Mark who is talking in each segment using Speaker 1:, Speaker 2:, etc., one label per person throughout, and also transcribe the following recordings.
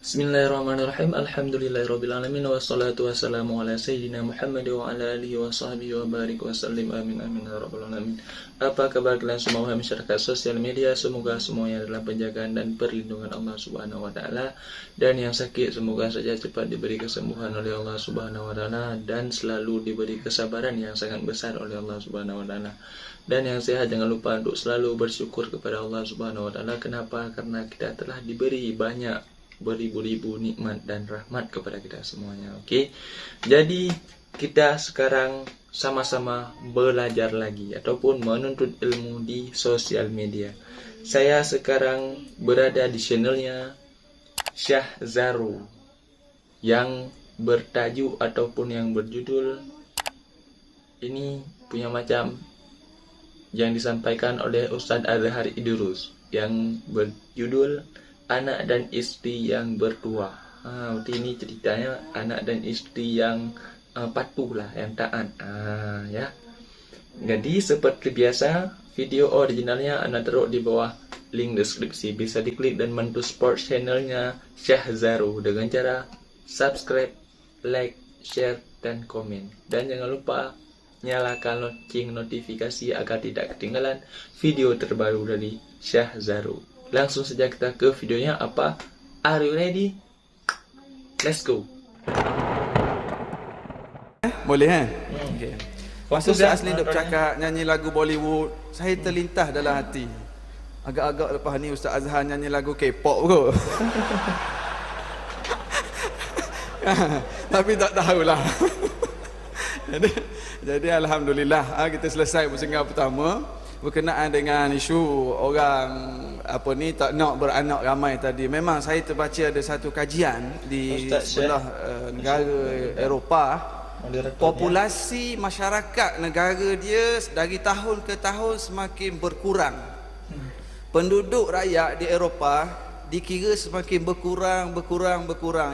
Speaker 1: Bismillahirrahmanirrahim. Alhamdulillahirrabbilalamin. Wassalatu wassalamu ala sayyidina Muhammad wa ala alihi wa sahbihi wa barik wa sallim. Amin amin ya rabbal alamin. Apa kabar kalian semua masyarakat sosial media? Semoga semuanya dalam penjagaan dan perlindungan Allah Subhanahu wa taala, dan yang sakit semoga saja cepat diberi kesembuhan oleh Allah Subhanahu wa taala dan selalu diberi kesabaran yang sangat besar oleh Allah Subhanahu wa taala. Dan yang sehat jangan lupa untuk selalu bersyukur kepada Allah Subhanahu wa taala. Kenapa? Karena kita telah diberi banyak beribu-ribu nikmat dan rahmat kepada kita semuanya. Oke. Jadi kita sekarang sama-sama belajar lagi ataupun menuntut ilmu di sosial media. Saya sekarang berada di channelnya Syahzaru yang bertajuk ataupun yang berjudul ini punya macam yang disampaikan oleh Ustadz Azhar Idrus yang berjudul Anak dan Istri yang Bertuah. Ini ceritanya anak dan istri yang patuh lah, yang taat. Ya. Jadi seperti biasa, video originalnya Anda taruh di bawah link deskripsi. Bisa diklik dan bantu support channelnya Syahzaru dengan cara subscribe, like, share, dan komen. Dan jangan lupa nyalakan lonceng notifikasi agar tidak ketinggalan video terbaru dari Syahzaru. Langsung saja kita ke videonya. Apa? Are you ready? Let's go.
Speaker 2: Boleh okay. Masa saya asli duk cakap nyanyi lagu Bollywood, saya terlintas dalam hati. Agak-agak lepas ni Ustaz Azhar nyanyi lagu K-pop kot. Tapi tak tahulah. Jadi alhamdulillah kita selesai persenggah pertama berkenaan dengan isu orang tak nak beranak ramai tadi. Memang saya terbaca ada satu kajian di sebelah negara Eropah, populasi masyarakat negara dia dari tahun ke tahun semakin berkurang. Penduduk rakyat di Eropah dikira semakin berkurang.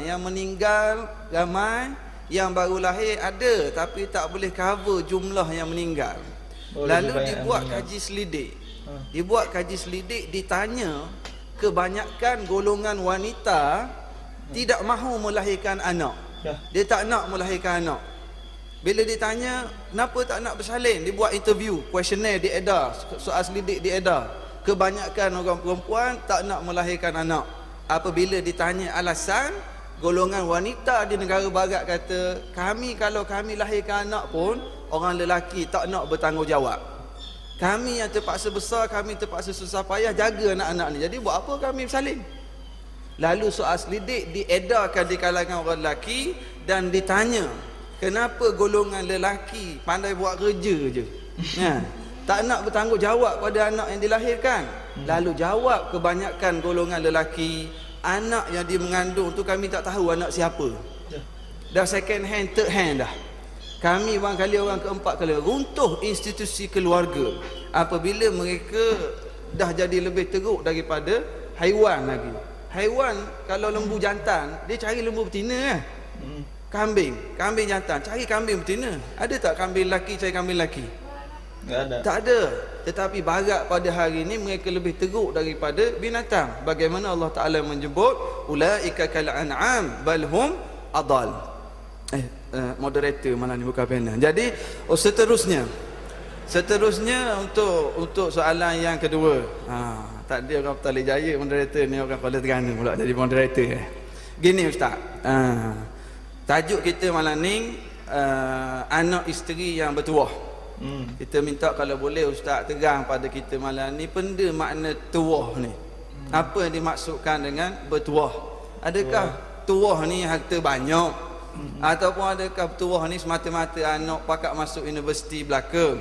Speaker 2: Yang meninggal ramai, yang baru lahir ada tapi tak boleh cover jumlah yang meninggal. Lalu dibuat kaji selidik. Ditanya kebanyakan golongan wanita tidak mahu melahirkan anak. Dia tak nak melahirkan anak. Bila ditanya kenapa tak nak bersalin, dibuat interview, kuesioner diedar, soal selidik diedar. Kebanyakan orang perempuan tak nak melahirkan anak. Apabila ditanya alasan, golongan wanita di negara barat kata, kalau kami lahirkan anak pun orang lelaki tak nak bertanggungjawab. Kami yang terpaksa besar, kami terpaksa susah payah jaga anak-anak ni. Jadi buat apa kami bersalin? Lalu soal selidik diedarkan di kalangan orang lelaki dan ditanya, kenapa golongan lelaki pandai buat kerja je? Tak nak bertanggungjawab pada anak yang dilahirkan. Lalu jawab kebanyakan golongan lelaki, anak yang dia mengandung tu kami tak tahu anak siapa. Dah second hand, third hand dah. Kami barangkali orang keempat kali runtuh institusi keluarga apabila mereka dah jadi lebih teruk daripada haiwan lagi. Haiwan kalau lembu jantan, dia cari lembu betina kan? Kambing jantan cari kambing betina. Ada tak kambing lelaki cari kambing lelaki? Tak ada. Tetapi barat pada hari ini mereka lebih teruk daripada binatang. Bagaimana Allah Ta'ala menyebut ulaika kal an'am bal hum adal. Moderator malah ni buka panel. Jadi seterusnya untuk soalan yang kedua. Tak ada orang Petali Jaya moderator ni, orang Kuala Terengganu pula jadi moderator. Gini Ustaz. Tajuk kita malam ni anak isteri yang bertuah. Kita minta kalau boleh Ustaz terang pada kita malam ni benda makna tuah ni. Apa yang dimaksudkan dengan bertuah? Adakah tuah ni harta banyak? Ataupun adakah tuah ni semata-mata anak pakat masuk universiti belaka?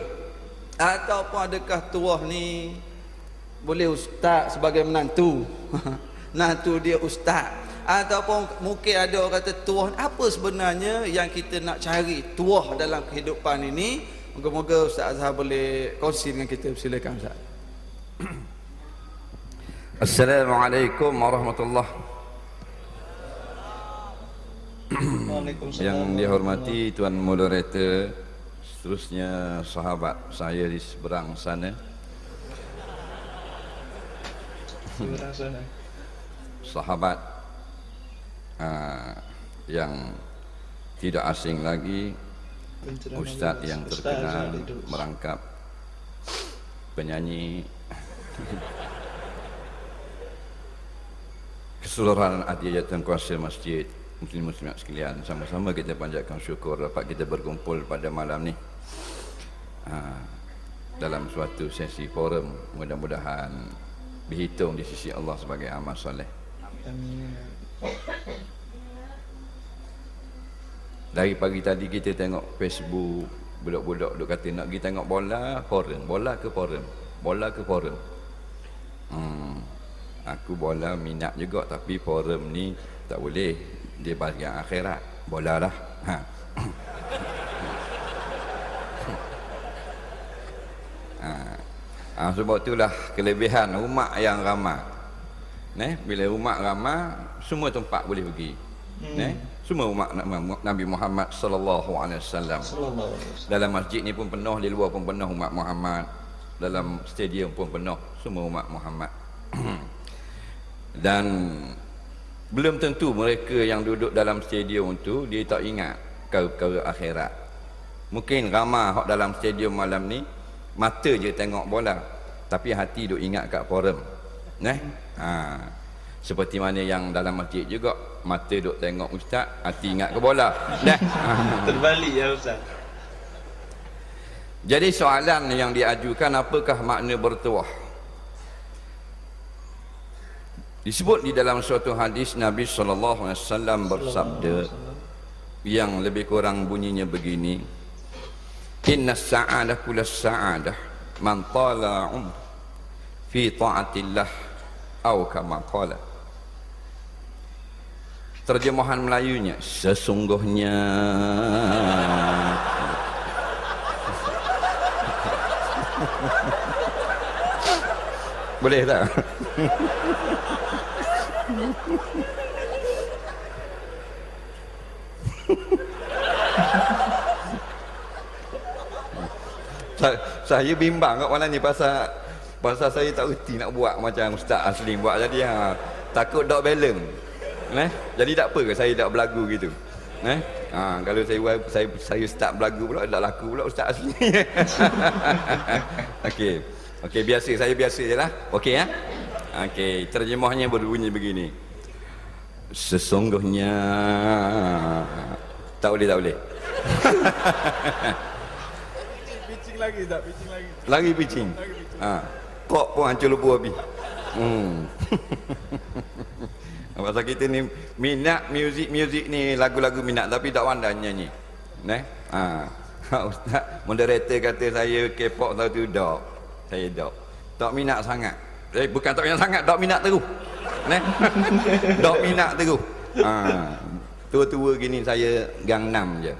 Speaker 2: Ataupun adakah tuah ni boleh ustaz sebagai menantu? Menantu dia ustaz. Ataupun mungkin ada orang kata tuah, apa sebenarnya yang kita nak cari tuah dalam kehidupan ini? Moga-moga Ustaz Azhar boleh kongsi dengan kita. Silakan Ustaz.
Speaker 3: Assalamualaikum warahmatullahi. Yang dihormati Tuan Moderator, seterusnya sahabat saya di seberang sana, sahabat yang tidak asing lagi, ustaz yang terkenal merangkap penyanyi keseluruhan hadiah kuasa masjid. Muslim-muslimat sekalian, sama-sama kita panjatkan syukur dapat kita berkumpul pada malam ni dalam suatu sesi forum, mudah-mudahan dihitung di sisi Allah sebagai amal soleh.
Speaker 1: Amin.
Speaker 3: Dari pagi tadi kita tengok Facebook, budak-budak duk kata nak pergi tengok bola, forum, bola ke forum, bola ke forum. Aku bola minat juga, tapi forum ni tak boleh, dia bahagian akhirat, bola dah. Sebab itulah kelebihan umat yang ramai. Bila umat ramai, semua tempat boleh pergi. Semua umat Nabi Muhammad sallallahu alaihi wasallam. Dalam masjid ni pun penuh, di luar pun penuh umat Muhammad. Dalam stadium pun penuh, semua umat Muhammad. Dan belum tentu mereka yang duduk dalam stadium tu dia tak ingat perkara akhirat. Mungkin ramai hak dalam stadium malam ni mata je tengok bola, tapi hati duk ingat kat forum. Seperti mana yang dalam masjid juga, mata duk tengok ustaz, hati ingat ke bola.
Speaker 1: Terbalik ya ustaz.
Speaker 3: Jadi soalan yang diajukan, apakah makna bertuah? Disebut di dalam suatu hadis Nabi SAW bersabda yang lebih kurang bunyinya begini: inna sa'adah kula sa'adah man tala fi ta'atillah atau kama qala. Terjemahan Melayunya, sesungguhnya boleh tak? Saya bimbang kat malam ni pasal saya tak reti nak buat macam Ustaz Aslim buat, jadi takut tak balance. Jadi tak apa ke saya tak berlagu gitu. Kalau saya start berlagu pula tak laku pula Ustaz Aslim. Okey, biasa, saya biasa je lah. Okey ya. Okey, terjemahnya berbunyi begini: sesungguhnya tak boleh.
Speaker 2: Pitching lagi tak?
Speaker 3: Lagi pitching. Kok pun hancur lebu habis. Pasal kita ni minat muzik ni, lagu-lagu minat, tapi tak pandai nyanyi. Ustaz moderator kata saya K-pop tu tak. Saya tak minat sangat. Bukan tak minat sangat, tak minat terus. Tak minat terus. Tua-tua gini saya Gangnam je.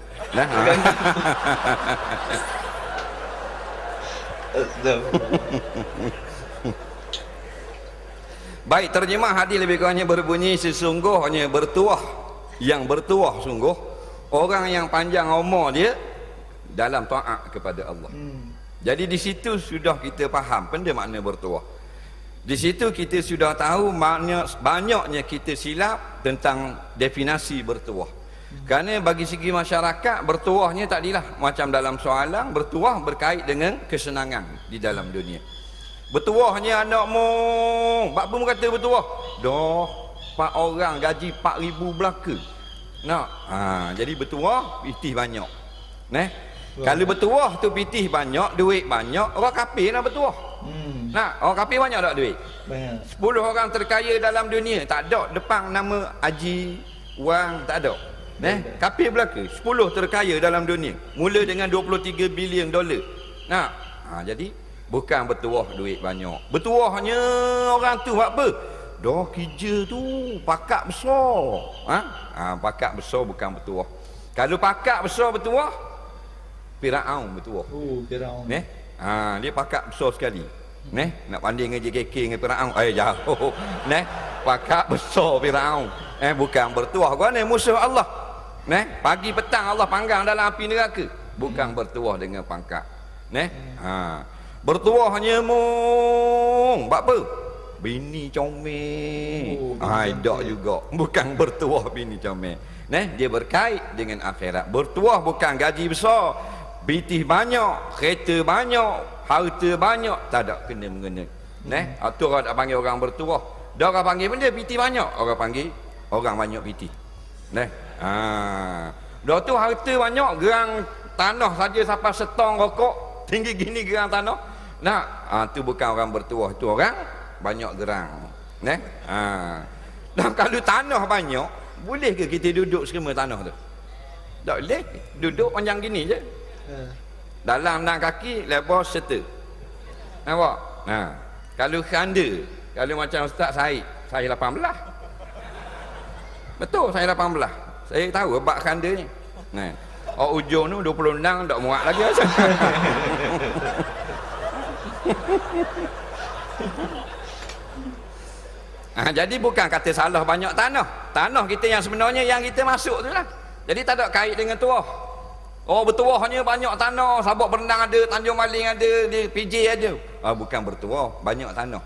Speaker 3: Baik, terjemah hadis lebih kurangnya berbunyi, sesungguhnya bertuah, yang bertuah sungguh orang yang panjang umur dia dalam taat kepada Allah. Jadi di situ sudah kita faham benda makna bertuah. Di situ kita sudah tahu makna, banyaknya kita silap tentang definisi bertuah. Kerana bagi segi masyarakat, bertuahnya takdilah macam dalam soalan, bertuah berkait dengan kesenangan di dalam dunia. Bertuahnya anak mung, apa pun kata bertuah? Dah 4 orang gaji 4,000 belaka. Jadi bertuah pitih banyak. Kalau bertuah tu pitih banyak, duit banyak, orang kafir nak bertuah. Orang kafir banyak tak duit? Banyak. 10 orang terkaya dalam dunia, tak ada depan nama Haji Wang, tak ada. Kafir belaka 10 terkaya dalam dunia, mula dengan 23 bilion dolar. Jadi bukan bertuah duit banyak. Bertuahnya orang tu buat apa? Dah kerja tu pakak besar. Pakak besar bukan bertuah. Kalau pakak besar bertuah, Firaun bertuah.
Speaker 2: Firaun.
Speaker 3: Dia pakak besar sekali. Nak banding dengan JKK dengan Firaun, jauh. Pakak besar Firaun. Bukan bertuah. Gua ni musuh Allah. Pagi petang Allah panggang dalam api neraka. Bukan bertuah dengan pangkat. Bertuahnya mung. Buat apa? bini comel.
Speaker 1: Oh,
Speaker 3: Tak juga. Bukan bertuah bini comel. Dia berkait dengan akhirat. Bertuah bukan gaji besar, bitih banyak, kereta banyak, harta banyak, tak ada kena-mengena. Itu orang tak panggil orang bertuah. Dia orang panggil benda bitih banyak, orang panggil orang banyak bitih. Dia tu harta banyak, gerang tanah saja sampai setong rokok, tinggi gini gerang tanah. Tu bukan orang bertuah, tu orang banyak gerang. Dan kalau tanah banyak, boleh ke kita duduk semua tanah tu? Tak boleh. Duduk panjang gini je. Dalam 6 kaki, lebar serta. Nampak? Kalau khanda, kalau macam Ustaz Syed, saya 18. Betul, saya 18. Saya tahu bab khanda ni. Ujung tu 26 tak muat lagi. Jadi bukan kata salah banyak tanah. Tanah kita yang sebenarnya yang kita masuk tu lah. Jadi tak ada kait dengan tuah. Bertuahnya banyak tanah, Sabak Bernang ada, Tanjung Maling ada, di PJ ada. Bukan bertuah, banyak tanah.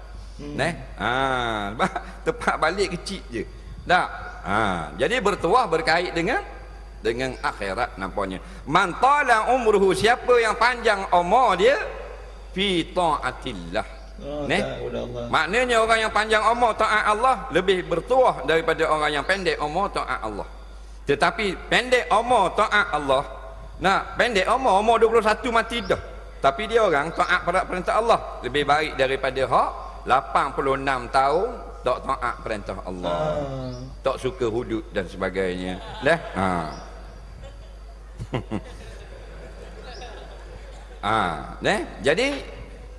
Speaker 3: Tempat balik kecil je. Tak. Jadi bertuah berkait dengan akhirat nampaknya. Man tala umruhu, siapa yang panjang umur dia fi taatillah. Maknanya orang yang panjang umur taat Allah lebih bertuah daripada orang yang pendek umur taat Allah. Tetapi pendek umur taat Allah, pendek umur 21 mati dah. Tapi dia orang taat pada perintah Allah lebih baik daripada hak 86 tahun tak taat perintah Allah. Tak suka hudud dan sebagainya. Jadi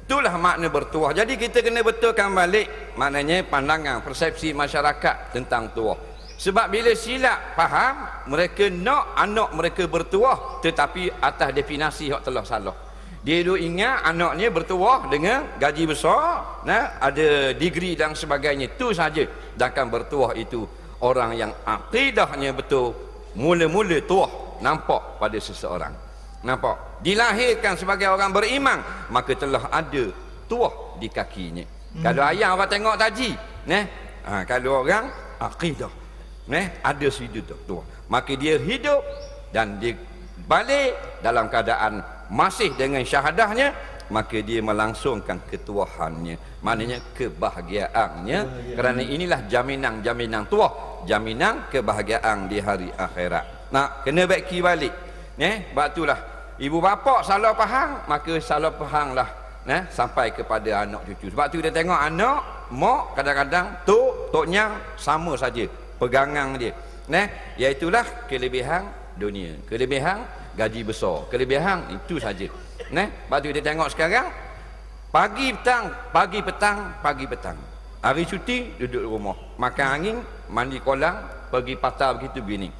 Speaker 3: itulah makna bertuah. Jadi kita kena betulkan balik maknanya pandangan persepsi masyarakat tentang tuah. Sebab bila silap faham, mereka nak anak mereka bertuah tetapi atas definisi yang telah salah. Dia duk ingat anaknya bertuah dengan gaji besar, ada degree dan sebagainya. Itu saja. Sedangkan bertuah itu orang yang akidahnya betul, mula-mula tuah nampak pada seseorang. Nampak? Dilahirkan sebagai orang beriman, maka telah ada tuah di kakinya. Kalau ayah orang tengok taji, kalau orang akidah, ada situ tuah. Maka dia hidup dan dia balik dalam keadaan masih dengan syahadahnya, maka dia melangsungkan ketuahannya, maknanya kebahagiaannya. Kerana inilah jaminan tuah, jaminan kebahagiaan di hari akhirat. Kena baiki balik. Sebab itulah ibu bapa salah faham, maka salah fahamlah sampai kepada anak cucu. Sebab tu kita tengok anak mak kadang-kadang tok nyang sama saja pegangan dia. Iaitulah kelebihan dunia, kelebihan gaji besar, kelebihan itu saja. Sebab tu kita tengok sekarang pagi petang, hari cuti duduk rumah, makan angin, mandi kolam, pergi pasar begitu begini.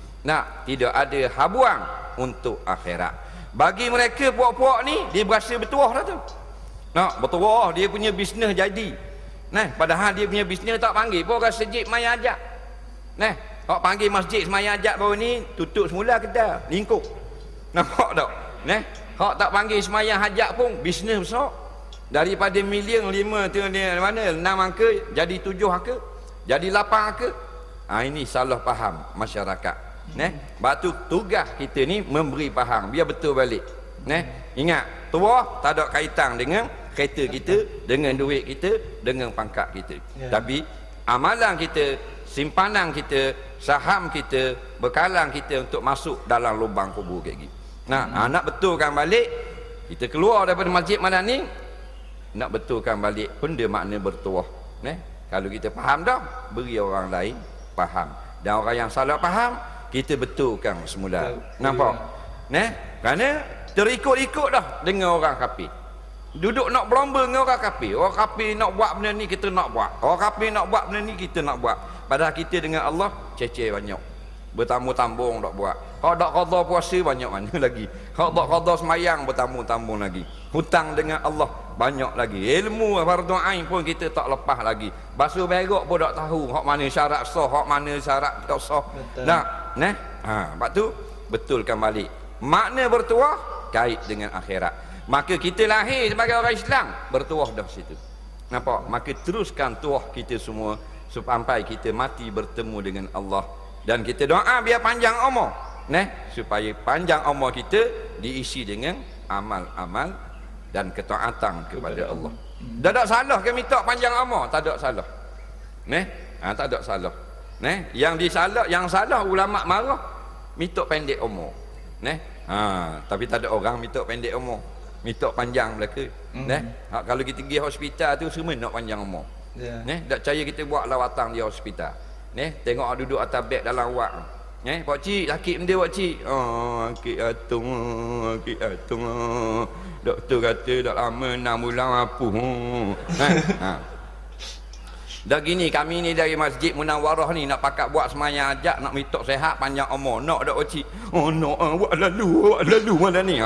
Speaker 3: Tidak ada habuang untuk akhirat. Bagi mereka puak-puak ni, dia berasa bertuah dah tu. Bertuah, dia punya bisnes jadi. Padahal dia punya bisnes tak panggil pun orang sejid maya ajak. Hak panggil masjid semaya ajak baru ni tutup semula kedai, lingkup. Nampak tak? Hak tak panggil semaya hajat pun bisnes besar. Daripada milion 5 tu mana 6 angka jadi 7 angka, jadi 8 angka. Ini salah faham masyarakat. Sebab tu tugas kita ni memberi faham biar betul balik. Ingat, tuah tak ada kaitan dengan kereta kita, dengan duit kita, dengan pangkat kita. Tapi amalan kita, simpanan kita, saham kita, bekalan kita untuk masuk dalam lubang kubur kayak gitu. Nak betulkan balik, kita keluar daripada masjid malam ni, nak betulkan balik benda makna bertuah. Kalau kita faham dah, beri orang lain faham. Dan orang yang salah faham, kita betulkan semula. Nampak? Kerana terikut-ikut dah dengan orang kafir. Duduk nak berlomba dengan orang kafir. Orang kafir nak buat benda ni, kita nak buat. Orang kafir nak buat benda ni, kita nak buat. Padahal kita dengan Allah ceceh banyak. Bertambung-tambung tak buat. Hak tak qada puasa banyak mana lagi. Hak tak qada semayang bertambung-tambung lagi. Hutang dengan Allah banyak lagi. Ilmu fardu ain pun kita tak lepas lagi. Basuh berak pun tak tahu hak mana syarat sah, hak mana syarat tak sah. Sebab tu betulkan balik. Makna bertuah kait dengan akhirat. Maka kita lahir sebagai orang Islam, bertuah dah situ. Nampak? Maka teruskan tuah kita semua sampai kita mati bertemu dengan Allah. Dan kita doa biar panjang umur, supaya panjang umur kita diisi dengan amal-amal dan ketaatan kepada Allah. Tak ada salah ke minta panjang umur? Tak ada salah. Tak ada salah. Yang salah ulama marah minta pendek umur. Tapi tak ada orang minta pendek umur, minta panjang belaka. Kalau kita pergi hospital tu semua nak panjang umur. Tak percaya kita buat lawatan di hospital. Tengok duduk atas beg dalam wak. Pak cik sakit benda pak cik. Sakit atung. Doktor kata dah lama 6 bulan apa. Dah gini kami ni dari Masjid Munawwarah ni nak pakat buat semayang ajak, nak minta sehat panjang umur. Nak dak pak cik? Nak buat lalu malam ni.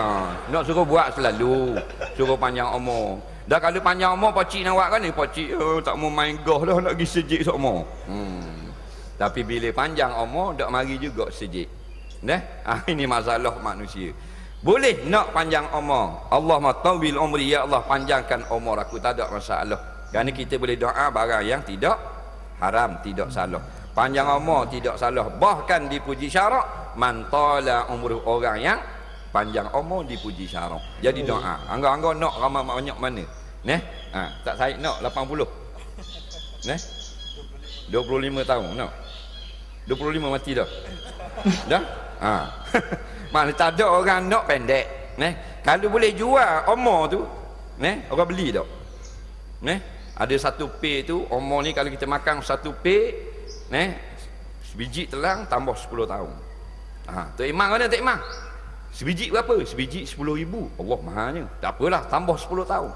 Speaker 3: Nak suruh buat selalu. Suruh panjang umur. Dah kalau panjang umur pak cik nak buat kan ni pak cik tak mau main golf dah, nak pergi sejik sokmo. Tapi bila panjang umur dak mari juga sejik. Ini masalah manusia. Boleh nak panjang umur. Allahumma tawil umri, ya Allah panjangkan umur aku, tak ada masalah. Kerana kita boleh doa barang yang tidak haram, tidak salah. Panjang umur tidak salah. Bahkan dipuji syarak, man tala umru, orang yang panjang umur dipuji syarak. Jadi doa. Angga-angga nak ramai banyak mana? Tak saya nak 80. 25 tahun nak. 25 mati dah. Dah? Mana tak ada orang nak pendek. Kalau boleh jual umur tu, orang beli tak? Ada satu pay tu, umur ni kalau kita makan satu pay, sebiji telang tambah 10 tahun. Tok Imam mana Tok Imam? Sebiji berapa? Sebiji 10,000. Allah mahalnya. Tak apalah, tambah 10 tahun.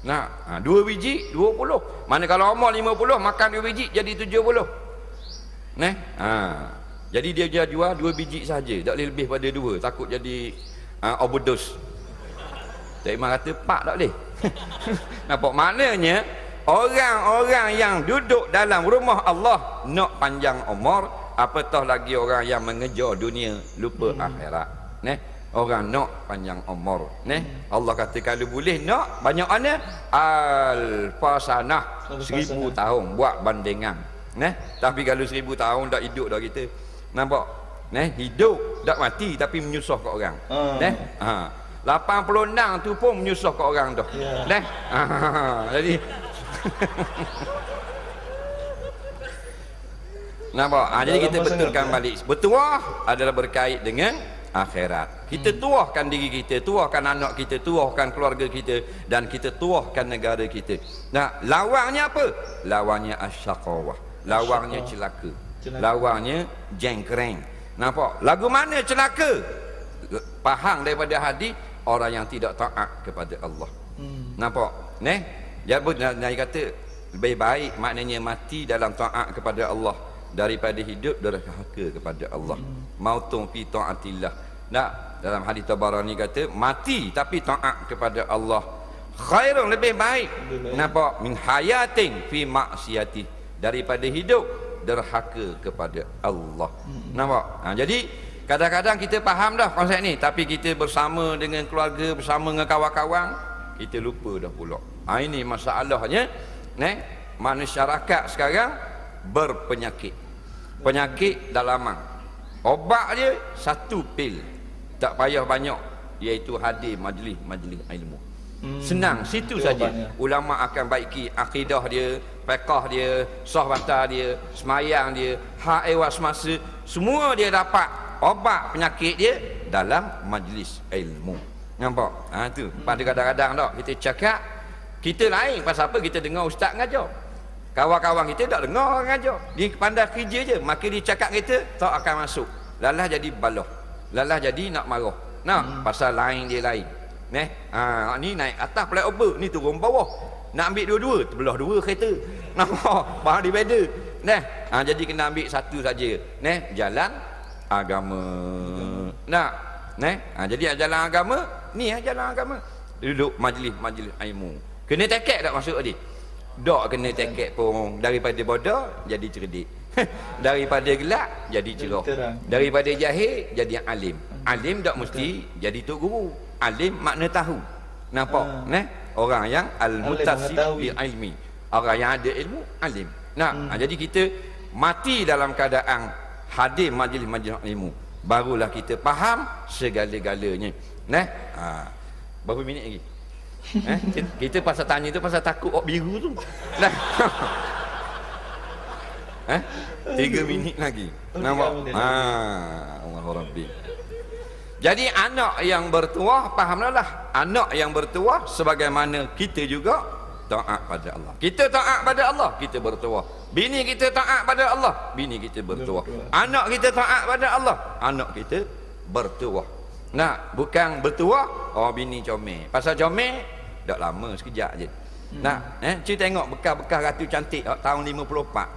Speaker 3: Nah, 2 biji 20. Mana kalau umur 50 makan 2 biji jadi 70. Jadi dia jual 2 biji saja, tak boleh lebih pada 2, takut jadi overdose. Tok Imam kata pak tak boleh. Nampak maknanya orang-orang yang duduk dalam rumah Allah nak panjang umur, apatah lagi orang yang mengejar dunia lupa akhirat. Orang nak panjang umur. Allah kata kalau boleh nak banyak mana alfasanah, 1000 tahun buat bandingan. Tapi kalau 1000 tahun dah hidup dah kita. Nampak? Hidup tak mati tapi menyusah ke orang. 86 tu pun menyusah ke orang dah. Jadi nampak? Jadi kita betulkan balik. Bertuah adalah berkait dengan akhirat. Kita tuahkan diri kita, tuahkan anak kita, tuahkan keluarga kita, dan kita tuahkan negara kita. Lawangnya apa? Lawangnya asyaqawah. Lawangnya celaka. Lawangnya jengkreng. Nampak? Lagu mana celaka? Faham daripada hadis, orang yang tidak taat kepada Allah. Nampak? Nabi kata lebih baik maknanya mati dalam taat kepada Allah daripada hidup derhaka kepada Allah. Mautun fi taatillah. Dalam hadis Tabarani kata mati tapi taat kepada Allah khairun, lebih baik. Nampak? Min hayatin fi maksiati, daripada hidup derhaka kepada Allah. Nampak? Jadi kadang-kadang kita faham dah konsep ni, tapi kita bersama dengan keluarga, bersama dengan kawan-kawan, kita lupa dah pula. Ini masalahnya. Masyarakat sekarang berpenyakit. Penyakit dalaman. Obat dia satu pil, tak payah banyak, iaitu hadir majlis ilmu. Senang, situ saja ulama akan baiki akidah dia, fiqh dia, sahabatah dia, semayang dia, hak ewas semasa, semua dia dapat obat penyakit dia dalam majlis ilmu. Nampak? Tu. Pada kadang-kadang tak kita cakap, kita lain pasal apa? Kita dengar ustaz ngajar, kawan-kawan kita tak dengar orang ngajar, dia pandai kerja je, maka dia cakap kita tak akan masuk. Lalah jadi balah, lalah jadi nak marah. Pasal lain dia lain. Ni naik atas flyover, ni turun bawah, nak ambil dua-dua, terbelah dua kereta. Nampak? Bahan dia beda. Jadi kena ambil satu saja. Jalan agama. Jadi jalan agama ni, jalan agama. Duduk majlis ilmu. Kena tekek tak masuk tadi? Tak kena tekek pun. Daripada bodoh jadi cerdik. Daripada gelap jadi cerah. Daripada jahil jadi alim. Alim tak mesti jadi tok guru. Alim makna tahu. Nampak? Orang yang al-mutasib bil ilmi. Orang yang ada ilmu, alim. Nah, jadi kita mati dalam keadaan hadir majlis-majlis ilmu, barulah kita faham segala-galanya. Nah, berapa minit lagi? Kita pasal tanya tu pasal takut ok biru tu. Nah. 3 minit lagi. Nampak? Allah Rabbi. Jadi anak yang bertuah, fahamlah, anak yang bertuah sebagaimana kita juga taat pada Allah. Kita taat pada Allah, kita bertuah. Bini kita taat pada Allah, bini kita bertuah. Anak kita taat pada Allah, anak kita bertuah. Nah, bukan bertuah, bini comel. Pasal comel dak lama sekejap je. Nah, cuba tengok bekas-bekas ratu cantik tahun 54.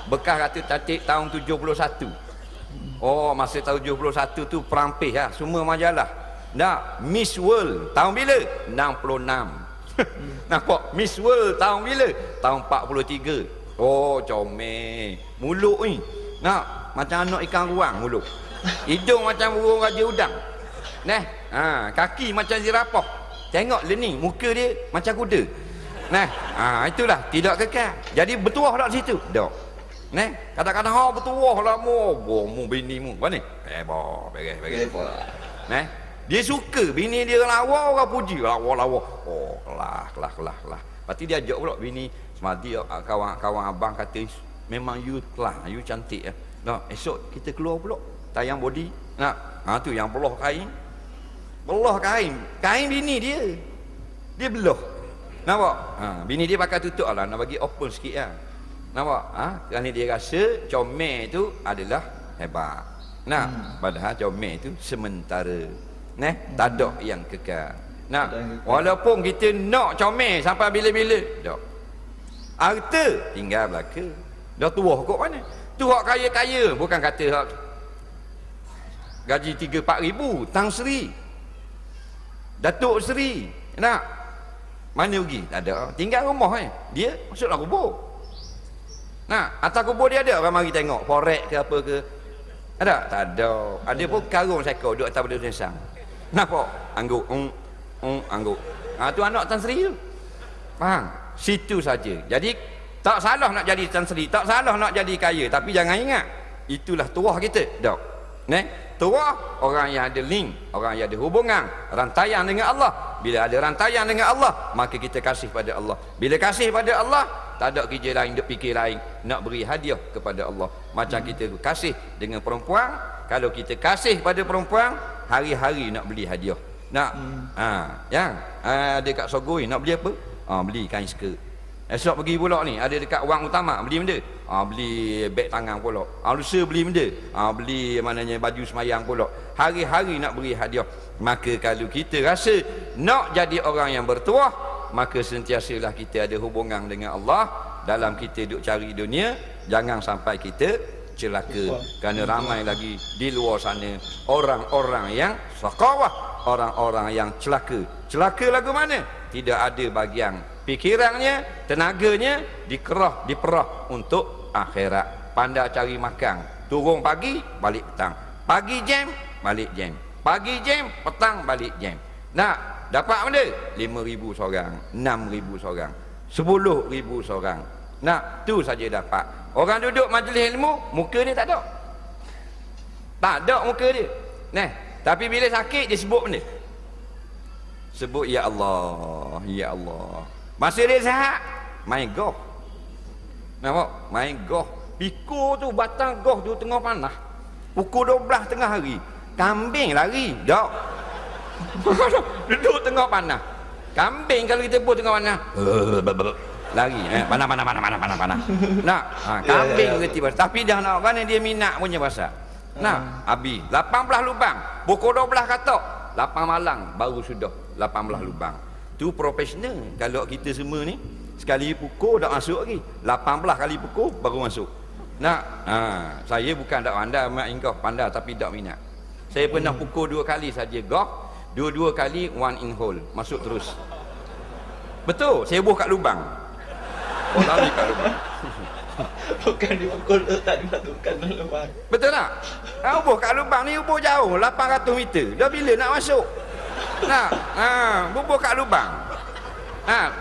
Speaker 3: Bekas ratu cantik tahun 71. Masa tahun 71 tu perampih lah semua majalah. Nah, Miss World tahun bila? 66. Nampak? Miss World tahun bila? Tahun 43. Comel. Mulut ni. Nah, macam anak ikan ruang mulut. Hidung macam burung raja udang. Nah, kaki macam zirapah. Tengok dia ni, muka dia macam kuda. Nah, itulah tidak kekal. Jadi bertuah tak situ? Tak. Nah, kadang-kadang bertuah lah mu bini mu. Mana? Beres. Nah, dia suka bini dia lawa, orang puji lawa. Kelah. Lepas dia ajak pula bini semadi kawan-kawan abang kata memang you kelah, you cantik ya. Nah, esok kita keluar pula tayang body. Nah, tu yang belah kain. Kain bini dia belah. Nampak? Bini dia pakai tutup lah, nak bagi open sikit lah. Nampak? Kerana dia rasa comel tu adalah hebat. Nah, padahal comel tu sementara. Tak ada yang kekal. Nah, walaupun kita nak comel sampai bila-bila, tak. Harta tinggal belaka. Dah tua kok mana? Tu hak kaya-kaya, bukan kata hak gaji 3-4 ribu, Tang Sri, Datuk Sri. Nak mana pergi? Tak ada. Tinggal rumah dia masuklah kubur. Nah, atas kubur dia ada orang mari tengok forex ke apa ke. Ada? Tak ada. Ada pun karung seko duduk atas benda sesang. Nampak? Angguk angguk. Tu anak Tan Sri tu. Faham? Situ saja. Jadi tak salah nak jadi Tan Sri, tak salah nak jadi kaya, tapi jangan ingat itulah tuah kita. Tak. Tuah orang yang ada link, orang yang ada hubungan, rantaian dengan Allah. Bila ada rantaian dengan Allah, maka kita kasih pada Allah. Bila kasih pada Allah, tak ada kerja lain, duk fikir lain, nak beri hadiah kepada Allah. Macam kita kasih dengan perempuan, kalau kita kasih pada perempuan, hari-hari nak beli hadiah. Nak ada kat Sogoi nak beli apa? Beli kain skirt. Esok pergi pula ni, ada dekat Wang Utama beli benda. Beli beg tangan pula. Lusa beli benda. Beli mananya baju semayang pula. Hari-hari nak beri hadiah. Maka kalau kita rasa nak jadi orang yang bertuah, maka sentiasalah kita ada hubungan dengan Allah. Dalam kita duk cari dunia, jangan sampai kita celaka. Kerana ramai lagi di luar sana orang-orang yang sakawah, orang-orang yang celaka. Celaka lagu mana? Tidak ada bagian fikirannya, tenaganya diperah untuk akhirat. Pandai cari makan, turun pagi balik petang, pagi jam balik jam, pagi jam petang balik jam. Nak dapat benda 5,000 seorang, 6,000 seorang, 10,000 seorang. Nak tu saja dapat. Orang duduk majlis ilmu, muka dia tak ada muka dia. Tapi bila sakit dia sebut benda, sebut ya Allah, ya Allah. Masa dia sihat, main golf. Nampak? Main golf. Pikul tu, batang golf tu tengah panas. Pukul 12 tengah hari. Kambing lari. Tak. Duduk tengah panas. Kambing kalau kita pun tengah panas. Lari. Panas. Nak, kambing reti bahasa. Tapi dah nak kan dia minat punya bahasa. Nak, habis. 18 lubang. Pukul 12 katok. 8 malam baru sudah 18 lubang. Tu profesional. Kalau kita semua ni sekali pukul tak masuk lagi, 18 kali pukul baru masuk. Nak, saya bukan tak pandai main golf, pandai tapi tak minat. Saya pernah pukul 2 kali saja golf, dua-dua kali one in hole, masuk terus. Betul, saya buh kat lubang. Lari kat lubang.
Speaker 1: Bukan dipukul, tak dimasukkan dalam lubang.
Speaker 3: Betul tak? Buh kat lubang ni buh jauh 800 meter. Dah bila nak masuk? Nah, bubuh kat lubang.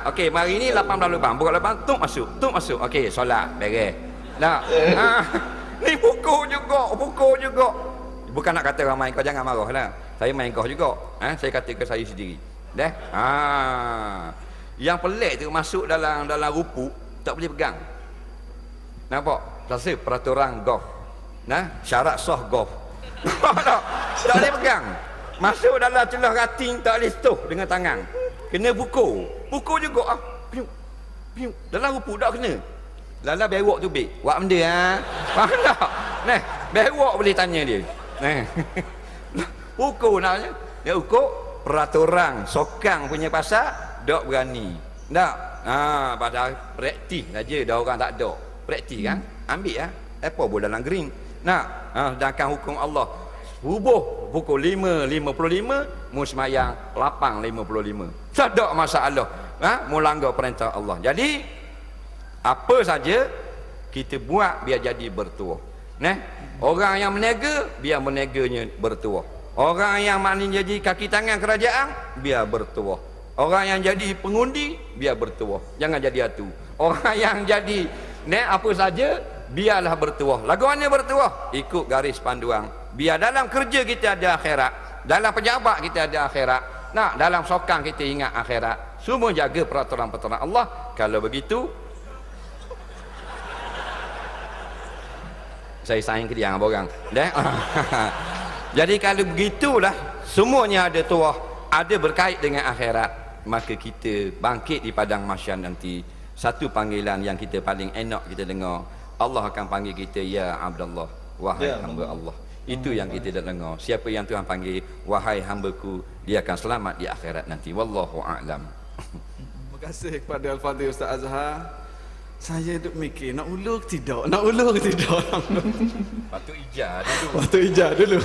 Speaker 3: Okey, mari ni 18 lebang. Buka lebang, tuk masuk. Okey, solat, beres. Nah, ni pukul juga. Bukan nak kata ramai kau jangan marah lah. Saya main kau juga. Saya kata ke saya sendiri. Dah? Yang pelik tu masuk dalam rupu tak boleh pegang. Nampak? Rasa peraturan golf. Syarat sah golf. tak boleh pegang. Masuk dalam celah rating tak boleh sentuh dengan tangan. Kena pukul juga. Piu. Dalam rupu tak kena. Lala bewok tu beg. Buat benda faham tak? Bewok boleh tanya dia. Pukul naknya. Dia ukur peraturan sokang punya pasal tak berani. Tak. Pada praktis saja dah orang tak ada. Praktis kan? Ambil apa pun dalam green. Sedangkan hukum Allah subuh pukul 5.55 mu semayang 8.55. Tak masalah. Mu langgar perintah Allah. Jadi apa saja kita buat biar jadi bertuah. Orang yang menega biar meneganya bertuah. Orang yang maknanya jadi kaki tangan kerajaan biar bertuah. Orang yang jadi pengundi biar bertuah. Jangan jadi atu. Orang yang jadi apa saja biarlah bertuah. Lagu mana bertuah? Ikut garis panduan. Biar dalam kerja kita ada akhirat, dalam pejabat kita ada akhirat, dalam sokang kita ingat akhirat. Semua jaga peraturan-peraturan Allah. Kalau begitu saya sayang ke dia orang. Jadi kalau begitulah semuanya ada tuah, ada berkait dengan akhirat, maka kita bangkit di padang mahsyar nanti. Satu panggilan yang kita paling enak kita dengar, Allah akan panggil kita, ya Abdullah, wahai hamba Allah. Itu yang kita dah dengar. Siapa yang Tuhan panggil, wahai hambaku, dia akan selamat di akhirat nanti. Wallahu a'lam.
Speaker 2: Terima kasih kepada Al-Fadhil Ustaz Azhar. Saya duk mikir nak ulur ke tidak.
Speaker 3: Patut ijah dulu.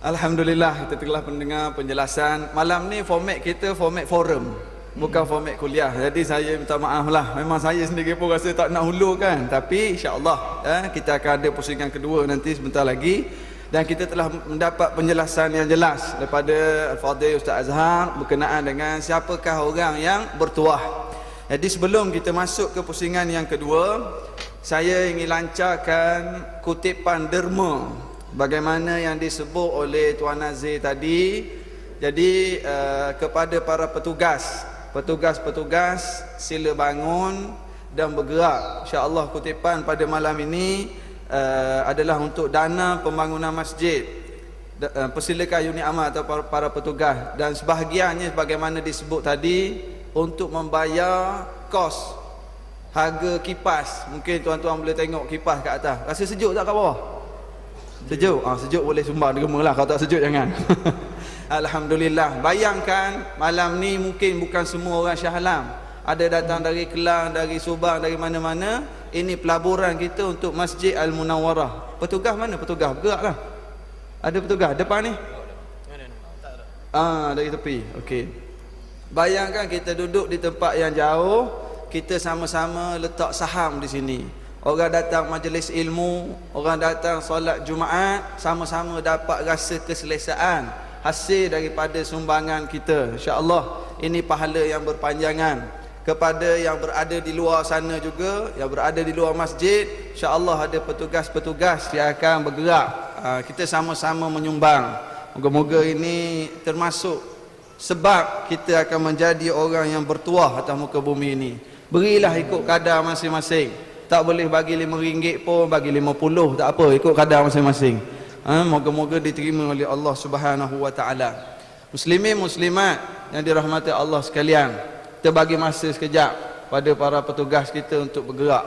Speaker 2: Alhamdulillah, kita telah mendengar penjelasan. Malam ni format kita format forum, bukan format kuliah. Jadi saya minta maaf lah. Memang saya sendiri pun rasa tak nak hulurkan. Tapi insya-Allah kita akan ada pusingan kedua nanti sebentar lagi. Dan kita telah mendapat penjelasan yang jelas daripada Al-Fadhil Ustaz Azhar berkenaan dengan siapakah orang yang bertuah. Jadi sebelum kita masuk ke pusingan yang kedua, saya ingin lancarkan kutipan derma bagaimana yang disebut oleh Tuan Nazir tadi. Jadi kepada para petugas sila bangun dan bergerak. InsyaAllah kutipan pada malam ini adalah untuk dana pembangunan masjid. Persilakan unit amal atau para petugas, dan sebahagiannya sebagaimana disebut tadi untuk membayar kos harga kipas. Mungkin tuan-tuan boleh tengok kipas kat atas. Rasa sejuk tak kat bawah? Sejuk? Sejuk boleh sumbang derma lah. Kalau tak sejuk jangan. Alhamdulillah. Bayangkan malam ni mungkin bukan semua orang Shah Alam. Ada datang dari Kelang, dari Subang, dari mana-mana. Ini pelaburan kita untuk Masjid Al-Munawwarah. Petugas mana? Petugas bergerak lah. Ada petugas depan ni? Dari tepi. Okey. Bayangkan kita duduk di tempat yang jauh, kita sama-sama letak saham di sini. Orang datang majlis ilmu, orang datang solat Jumaat, sama-sama dapat rasa keselesaan hasil daripada sumbangan kita. InsyaAllah ini pahala yang berpanjangan. Kepada yang berada di luar sana juga, yang berada di luar masjid, InsyaAllah ada petugas-petugas yang akan bergerak. Kita sama-sama menyumbang. Moga-moga ini termasuk sebab kita akan menjadi orang yang bertuah atas muka bumi ini. Berilah ikut kadar masing-masing. Tak boleh bagi RM5 pun, bagi 50, tak apa, ikut kadar masing-masing. Moga-moga diterima oleh Allah Subhanahu wa taala. Muslimin muslimat yang dirahmati Allah sekalian, kita bagi masa sekejap pada para petugas kita untuk bergerak.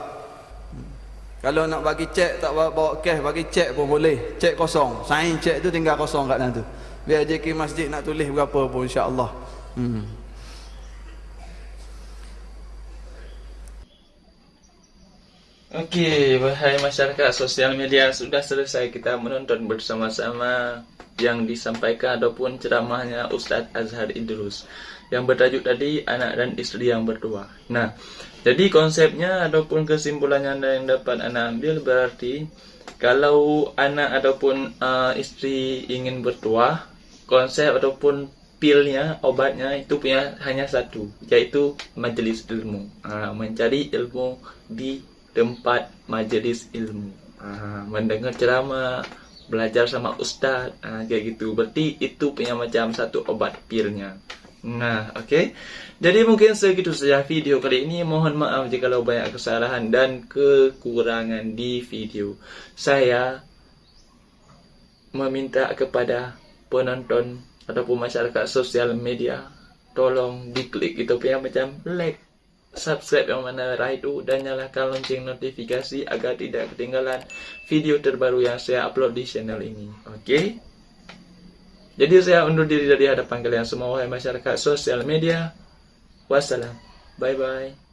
Speaker 2: Kalau nak bagi cek, tak bawa cash, bagi cek pun boleh. Cek kosong, sign cek tu tinggal kosong kat dalam tu. Biar JK Masjid nak tulis berapa pun, insya-Allah.
Speaker 1: Okey, wahai masyarakat sosial media, sudah selesai kita menonton bersama-sama yang disampaikan ataupun ceramahnya Ustaz Azhar Idrus yang bertajuk tadi anak dan isteri yang bertuah. Nah, jadi konsepnya ataupun kesimpulannya yang dapat anda ambil berarti kalau anak ataupun isteri ingin bertuah, konsep ataupun pilnya, obatnya itu punya hanya satu, yaitu majelis ilmu. Mencari ilmu di tempat majelis ilmu, mendengar ceramah, belajar sama ustaz, kayak gitu. Berarti itu punya macam satu obat pilnya. Nah, oke. Jadi mungkin segitu saja video kali ini. Mohon maaf jika banyak kesalahan dan kekurangan di video. Saya meminta kepada penonton ataupun masyarakat sosial media, tolong diklik itu punya macam like, subscribe yang mana merah itu, dan nyalakan lonceng notifikasi agar tidak ketinggalan video terbaru yang saya upload di channel ini. Oke? Jadi saya undur diri dari hadapan kalian semua, wahai masyarakat sosial media. Wassalam. Bye bye.